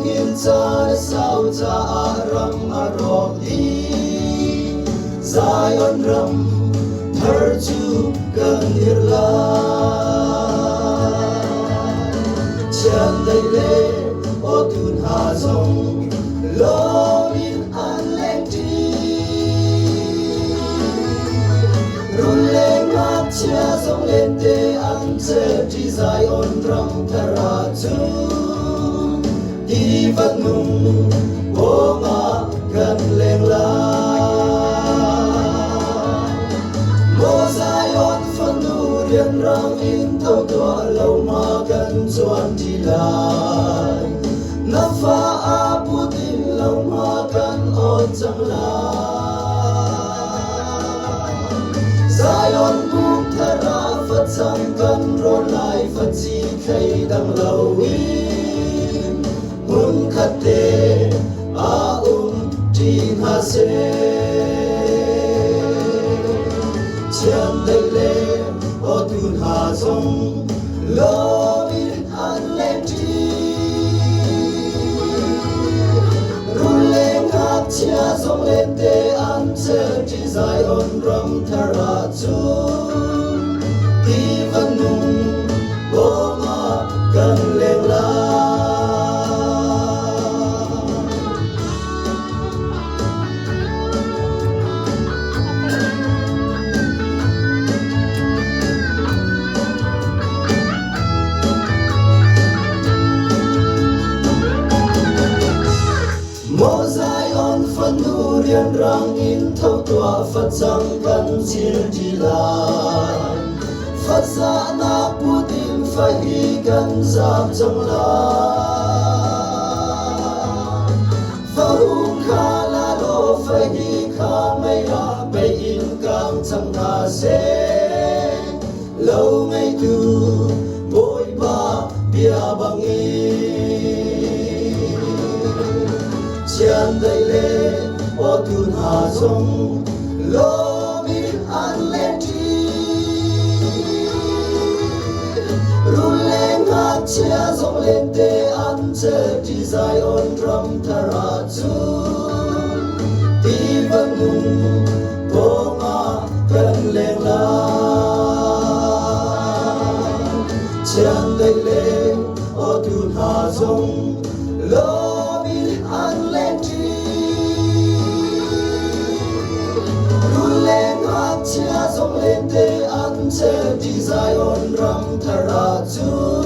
gil cha sao cha ram arok hi Zion ram thar chu kan hirla chan dai le o tun ha zong lo in an leng ti run le ngap cha zong len te an che ti Zion ram thara chu di vật nung ô ngã gần lên la mô Zion phân nu riêng răng in thâu tọa lâu mà gần chuan đi lại na pha a putin lâu mà gần ôn chẳng la Zion buk thara phật sang gần rồi lại phật chi khay đằng lâu mun khate a tin ha se chan dai le o tun ha zong lo in an leng ti run le ngap chia zong len te an che ti Zion ram thara chu ti van nung bo ma kan leng la Mô Zion phân nu riêng răng in thâu tọa Phật rằng cần chiên đi lại Phật giả na Putin phải hi cần giáp trong la Và hùng kha la đô phải hi kha mây la bê in càng chẳng na xe lâu ngày tu bội ba bia bằng chan dai le o tun ha zong lo mi an len ti run le ngap chia zong len te an che ti Zion ram thara chu ti van nung bo ma kan leng la chan dai le o tun ha zong lo an len ti run le ngap chia zong len te an che ti Zion ram thara chu